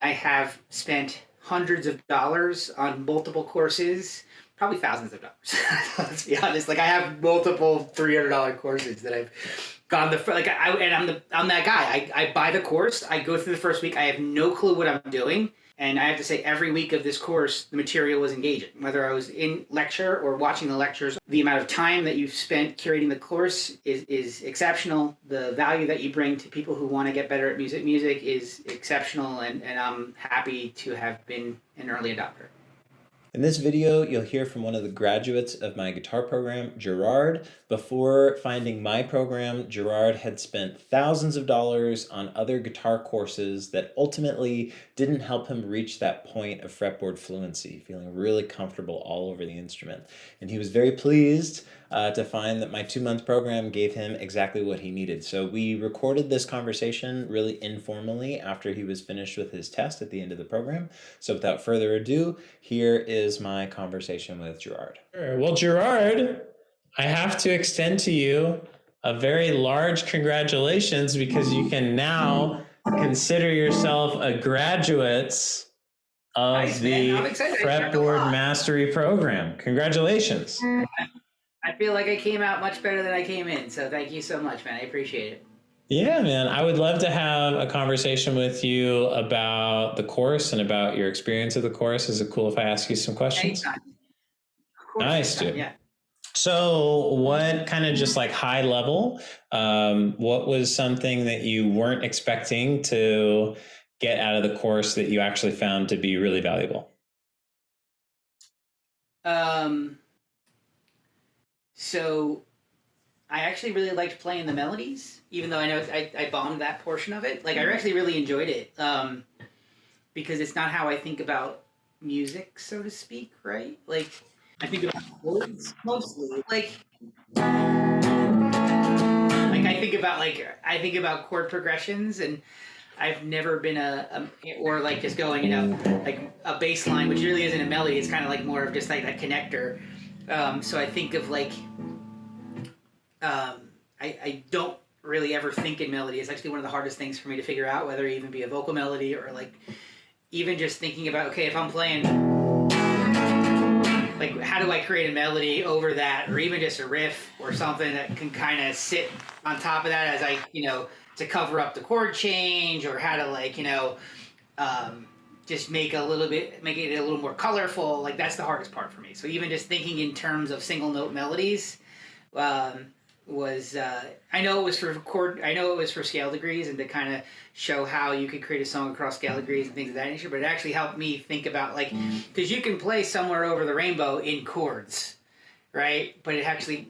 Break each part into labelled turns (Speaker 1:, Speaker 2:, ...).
Speaker 1: I have spent hundreds of dollars on multiple courses, probably thousands of dollars. Let's be honest. Like I have multiple $300 courses that I've gone and I'm that guy. I buy the course. I go through the first week. I have no clue what I'm doing. And I have to say, every week of this course, the material was engaging. Whether I was in lecture or watching the lectures, the amount of time that you've spent curating the course is exceptional. The value that you bring to people who want to get better at music is exceptional, and I'm happy to have been an early adopter.
Speaker 2: In this video, you'll hear from one of the graduates of my guitar program, Gerard. Before finding my program, Gerard had spent thousands of dollars on other guitar courses that ultimately didn't help him reach that point of fretboard fluency, feeling really comfortable all over the instrument. And he was very pleased to find that my 2-month program gave him exactly what he needed. So we recorded this conversation really informally after he was finished with his test at the end of the program. So without further ado, here is my conversation with Gerard.
Speaker 3: Well, Gerard, I have to extend to you a very large congratulations because you can now consider yourself a graduate of the Fretboard Mastery Program. Congratulations.
Speaker 1: I feel like I came out much better than I came in, so thank you so much, man. I appreciate it.
Speaker 3: Yeah, man. I would love to have a conversation with you about the course and about your experience of the course. Is it cool if I ask you some questions?
Speaker 1: Anytime.
Speaker 3: Nice, dude.
Speaker 1: Yeah.
Speaker 3: So what kind of just like high level, what was something that you weren't expecting to get out of the course that you actually found to be really valuable?
Speaker 1: So I actually really liked playing the melodies, even though I know I bombed that portion of it. Like I actually really enjoyed it because it's not how I think about music, so to speak, right? Like I think about chords mostly. Like I think about chord progressions, and I've never been or like just going, like a bass line, which really isn't a melody. It's kind of like more of just like a connector. So I think of like, I don't really ever think in melody. It's actually one of the hardest things for me to figure out, whether it even be a vocal melody or like even just thinking about, okay, if I'm playing, like how do I create a melody over that, or even just a riff or something that can kind of sit on top of that as I, to cover up the chord change, or how to like, just make it a little more colorful. Like that's the hardest part for me. So even just thinking in terms of single note melodies was I know it was for scale degrees and to kind of show how you could create a song across scale degrees and things of that nature. But it actually helped me think about like, because you can play Somewhere Over the Rainbow in chords, right? But it actually,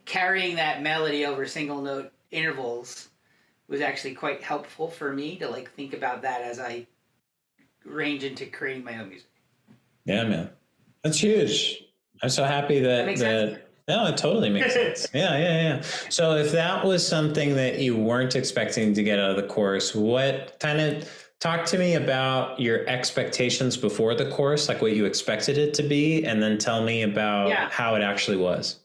Speaker 1: carrying that melody over single note intervals was actually quite helpful for me to like think about that as I range into creating my own music.
Speaker 3: Yeah, man, that's huge. I'm so happy that no, it totally makes sense. Yeah. So if that was something that you weren't expecting to get out of the course, what kind of talk to me about your expectations before the course, like what you expected it to be, and then tell me about how it actually was.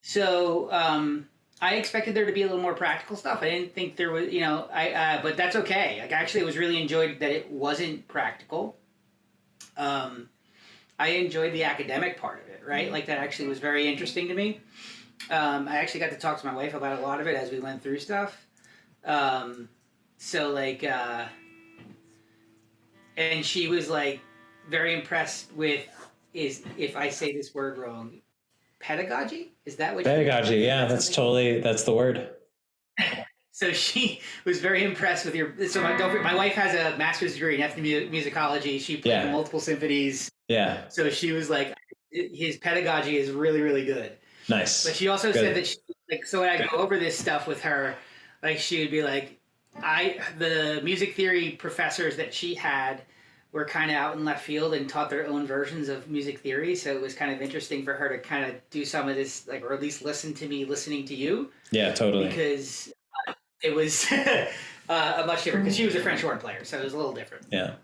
Speaker 1: So, I expected there to be a little more practical stuff. I didn't think there was, but that's okay. Like, actually, I was really enjoyed that it wasn't practical. I enjoyed the academic part of it, right? Like, that actually was very interesting to me. I actually got to talk to my wife about a lot of it as we went through stuff. And she was, like, very impressed with, if I say this word wrong, pedagogy? Is that what
Speaker 3: pedagogy? Yeah, that's the word.
Speaker 1: So she was very impressed with your. So my wife has a master's degree in ethnomusicology. She played multiple symphonies.
Speaker 3: Yeah.
Speaker 1: So she was like, his pedagogy is really, really good.
Speaker 3: Nice.
Speaker 1: But she also said that so when I go over this stuff with her, like she would be like, the music theory professors that she had were kind of out in left field and taught their own versions of music theory. So it was kind of interesting for her to kind of do some of this, like, or at least listen to me listening to you.
Speaker 3: Yeah, totally.
Speaker 1: Because it was a much different, because she was a French horn player. So it was a little different.
Speaker 3: Yeah.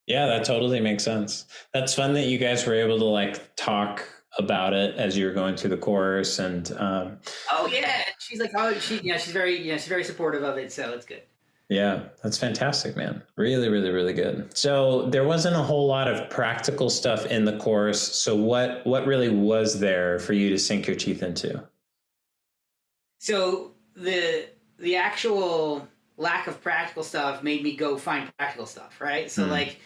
Speaker 3: Yeah, that totally makes sense. That's fun that you guys were able to like talk about it as you were going through the course. And
Speaker 1: oh yeah, she's like, she's very supportive of it. So it's good.
Speaker 3: Yeah, that's fantastic, man. Really, really, really good. So there wasn't a whole lot of practical stuff in the course. So what really was there for you to sink your teeth into?
Speaker 1: So the actual lack of practical stuff made me go find practical stuff, right? So like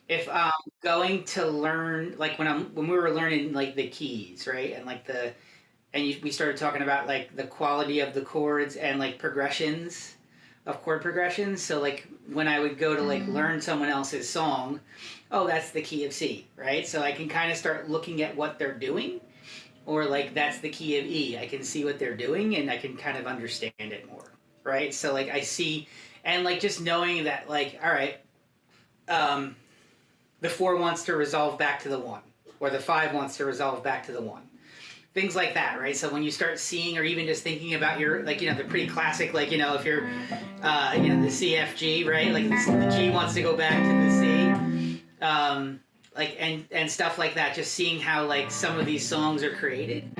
Speaker 1: if I'm going to learn, like when we were learning like the keys, right? And like we started talking about like the quality of the chords and like progressions of chord progressions. So like when I would go to like learn someone else's song, oh, that's the key of C, right? So I can kind of start looking at what they're doing, or like that's the key of E. I can see what they're doing and I can kind of understand it more, right? So like I see, and like just knowing that like, all right, the 4 wants to resolve back to the 1, or the 5 wants to resolve back to the 1. Things like that, right? So when you start seeing, or even just thinking about your, like, the pretty classic, like, if you're, the CFG, right? Like the G wants to go back to the C, like, and stuff like that. Just seeing how like some of these songs are created,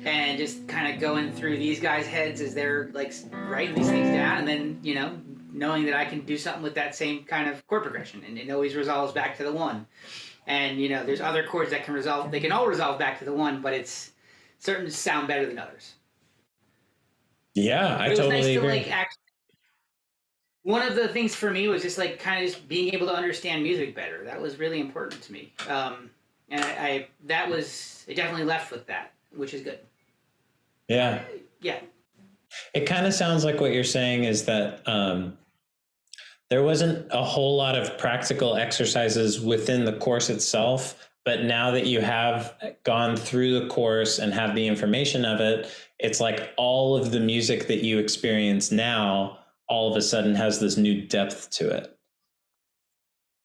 Speaker 1: and just kind of going through these guys' heads as they're like writing these things down, and then knowing that I can do something with that same kind of chord progression, and it always resolves back to the 1. And there's other chords that can resolve. They can all resolve back to the 1, but it's certain sound better than others.
Speaker 3: Yeah, I totally agree.
Speaker 1: One of the things for me was just like kind of just being able to understand music better. That was really important to me, and it definitely left with that, which is good.
Speaker 3: Yeah.
Speaker 1: Yeah.
Speaker 3: It kind of sounds like what you're saying is that there wasn't a whole lot of practical exercises within the course itself. But now that you have gone through the course and have the information of it, it's like all of the music that you experience now all of a sudden has this new depth to it.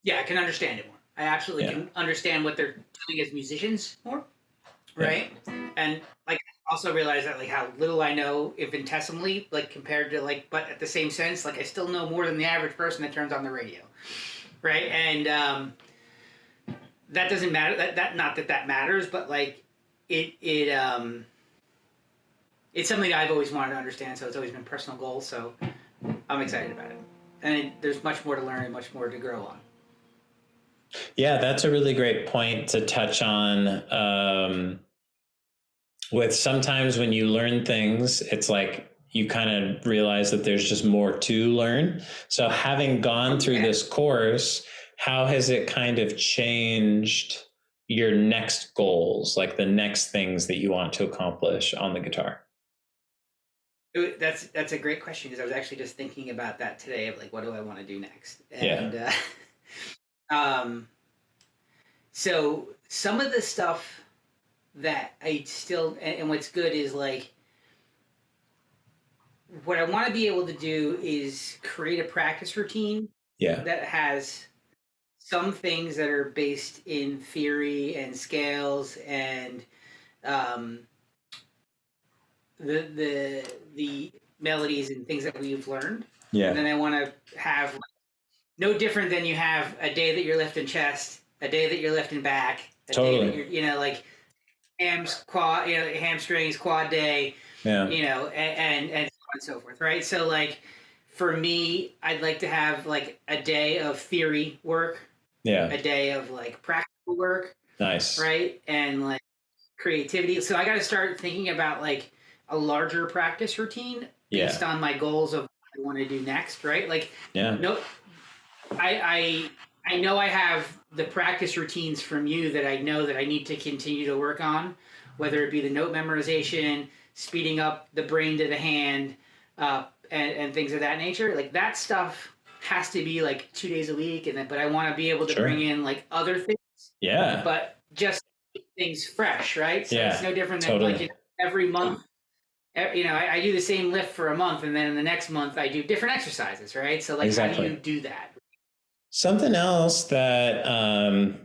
Speaker 1: Yeah, I can understand it more. I absolutely can understand what they're doing as musicians more, right? Yeah. And like also realize that like how little I know infinitesimally, like compared to like, but at the same sense, like I still know more than the average person that turns on the radio, right? And that doesn't matter. That not that matters, but like it's something that I've always wanted to understand. So it's always been a personal goal. So I'm excited about it, and there's much more to learn and much more to grow on.
Speaker 3: Yeah, that's a really great point to touch on. With sometimes when you learn things, it's like you kind of realize that there's just more to learn. So having gone through this course, how has it kind of changed your next goals, like the next things that you want to accomplish on the guitar?
Speaker 1: That's a great question, because I was actually just thinking about that today of like, what do I want to do next? And so some of the stuff that I still, and what's good is like, what I want to be able to do is create a practice routine that has some things that are based in theory and scales and the melodies and things that we've learned. Yeah. And then I want to have no different than you have a day that you're lifting chest, a day that you're lifting back, a day that you're, like hamstrings, quad day, and so on and so forth, right? So like for me, I'd like to have like a day of theory work, a day of like practical work, nice, right, and like creativity. So I got to start thinking about like a larger practice routine based on my goals of what I want to do next, right? Like, no, I know I have the practice routines from you that I know that I need to continue to work on, whether it be the note memorization, speeding up the brain to the hand, and things of that nature. Like that stuff has to be like 2 days a week, but I want to be able to bring in like other things. Yeah. But just things fresh, right? So it's no different than like every month. I do the same lift for a month, and then in the next month I do different exercises, right? So like, how do you do that?
Speaker 3: Something else that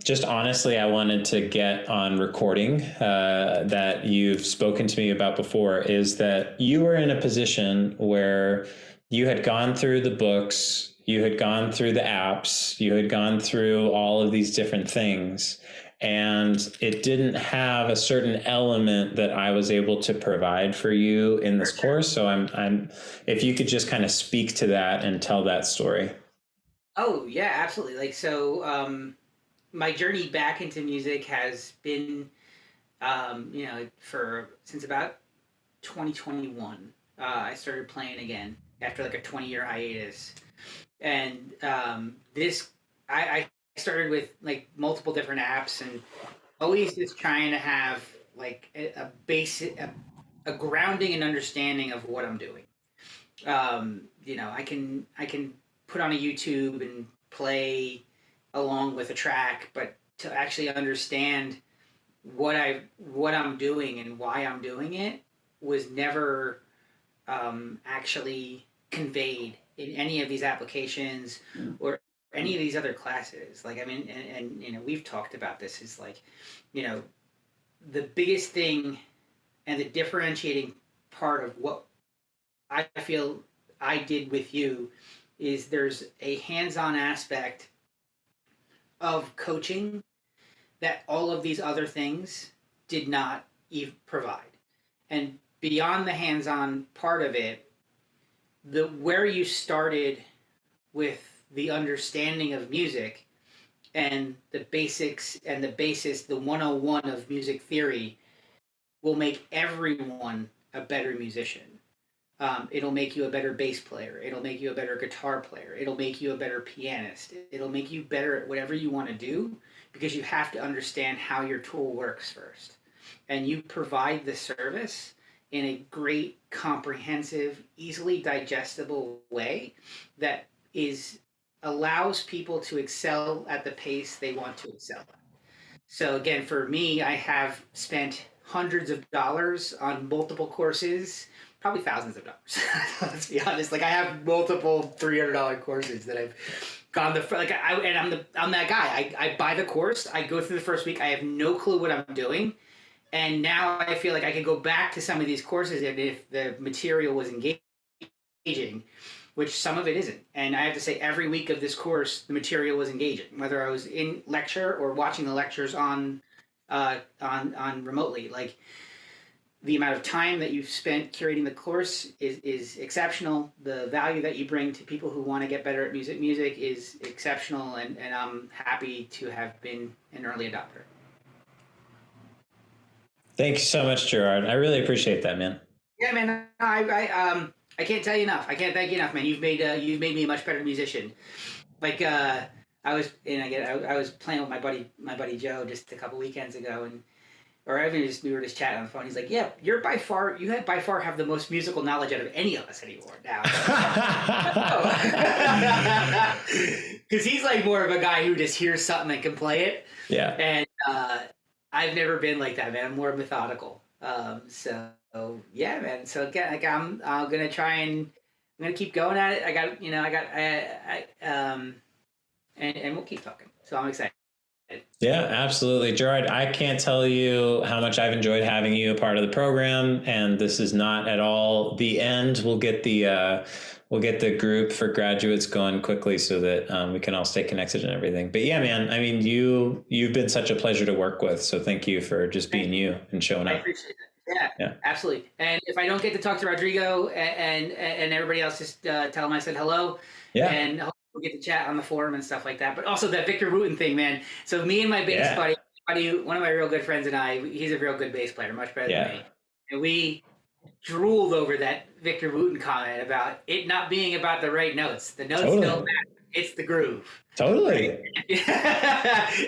Speaker 3: just honestly I wanted to get on recording that you've spoken to me about before is that you were in a position where you had gone through the books, you had gone through the apps, you had gone through all of these different things, and it didn't have a certain element that I was able to provide for you in this course. So I'm if you could just kind of speak to that and tell that story.
Speaker 1: Oh yeah, absolutely. Like so, my journey back into music has been, for since about 2021. I started playing again after like a 20-year hiatus, and this I started with like multiple different apps and always just trying to have like a basic a grounding and understanding of what I'm doing. I can put on a YouTube and play along with a track, but to actually understand what I'm doing and why I'm doing it was never actually conveyed in any of these applications or any of these other classes. Like I mean, and we've talked about this. Is like, you know, the biggest thing and the differentiating part of what I feel I did with you is there's a hands-on aspect of coaching that all of these other things did not even provide. And beyond the hands-on part of it, the where you started with the understanding of music and the basics and the basis, the 101 of music theory will make everyone a better musician. It'll make you a better bass player. It'll make you a better guitar player. It'll make you a better pianist. It'll make you better at whatever you want to do because you have to understand how your tool works first. And you provide the service in a great, comprehensive, easily digestible way that is allows people to excel at the pace they want to excel at. So again, for me, I have spent hundreds of dollars on multiple courses, probably thousands of dollars. Let's be honest. Like I have multiple $300 courses that I've gone I'm that guy. I buy the course. I go through the first week. I have no clue what I'm doing, and now I feel like I can go back to some of these courses if the material was engaging, which some of it isn't. And I have to say, every week of this course, the material was engaging, whether I was in lecture or watching the lectures on remotely. Like the amount of time that you've spent curating the course is exceptional. The value that you bring to people who want to get better at music is exceptional, and I'm happy to have been an early adopter.
Speaker 3: Thank you so much, Gerard. I really appreciate that, man.
Speaker 1: Yeah, man. I can't tell you enough. I can't thank you enough, man. You've made me a much better musician. Like I was playing with my buddy Joe just a couple weekends ago, and we were just chatting on the phone. He's like, "Yeah, you by far have the most musical knowledge out of any of us anymore now." Because he's like more of a guy who just hears something and can play it.
Speaker 3: Yeah.
Speaker 1: And I've never been like that, man. I'm more methodical. So yeah, man. So again, like I'm gonna try and I'm gonna keep going at it. And we'll keep talking. So I'm excited.
Speaker 3: Yeah, absolutely. Gerard, I can't tell you how much I've enjoyed having you a part of the program, and this is not at all the end. We'll get the group for graduates going quickly so that we can all stay connected and everything. But yeah, man, I mean, you've been such a pleasure to work with. So thank you for just being you and showing up.
Speaker 1: I appreciate it. Yeah, absolutely. And if I don't get to talk to Rodrigo and everybody else, just tell them I said hello.
Speaker 3: Yeah.
Speaker 1: And we'll get to chat on the forum and stuff like that. But also that Victor Wooten thing, man. So me and my bass buddy, one of my real good friends and I, he's a real good bass player, much better than me. And we drooled over that Victor Wooten comment about it not being about the right notes. The notes don't matter. It's the groove.
Speaker 3: Totally.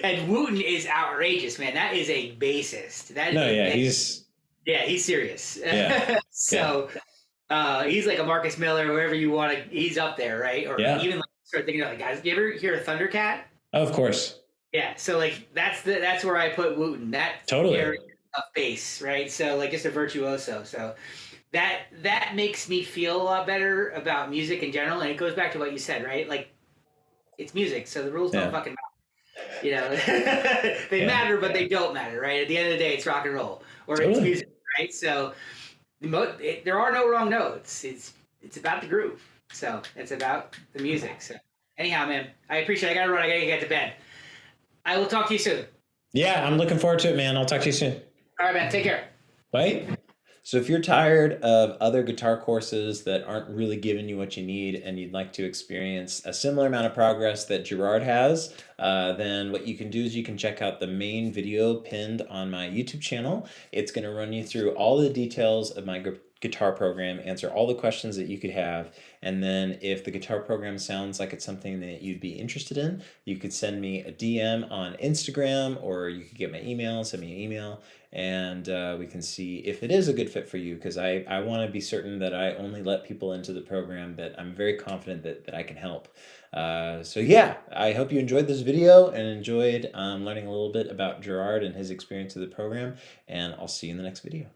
Speaker 1: And Wooten is outrageous, man. That is a bassist. He's serious.
Speaker 3: Yeah.
Speaker 1: So he's like a Marcus Miller, whoever you want to. He's up there, right? Or even like start thinking about, like, guys, you ever hear a Thundercat?
Speaker 3: Of course.
Speaker 1: Yeah. So like that's where I put Wooten. That area of bass, right? So like just a virtuoso. So that makes me feel a lot better about music in general, and it goes back to what you said, right? Like it's music, so the rules don't fucking matter. You know, they matter, but they don't matter, right? At the end of the day, it's rock and roll, or it's music, right? So there are no wrong notes. It's about the groove. So it's about the music. So anyhow, man, I appreciate it. I gotta run. I gotta get to bed. I will talk to you soon.
Speaker 3: Yeah, I'm looking forward to it, man. I'll talk to you soon.
Speaker 1: All right, man. Take care.
Speaker 3: Bye.
Speaker 2: So if you're tired of other guitar courses that aren't really giving you what you need and you'd like to experience a similar amount of progress that Gerard has, then what you can do is you can check out the main video pinned on my YouTube channel. It's going to run you through all the details of my guitar program, answer all the questions that you could have, and then if the guitar program sounds like it's something that you'd be interested in, you could send me a DM on Instagram, or you could get my email, send me an email, and we can see if it is a good fit for you, because I want to be certain that I only let people into the program that I'm very confident that I can help. So yeah, I hope you enjoyed this video and enjoyed learning a little bit about Gerard and his experience of the program, and I'll see you in the next video.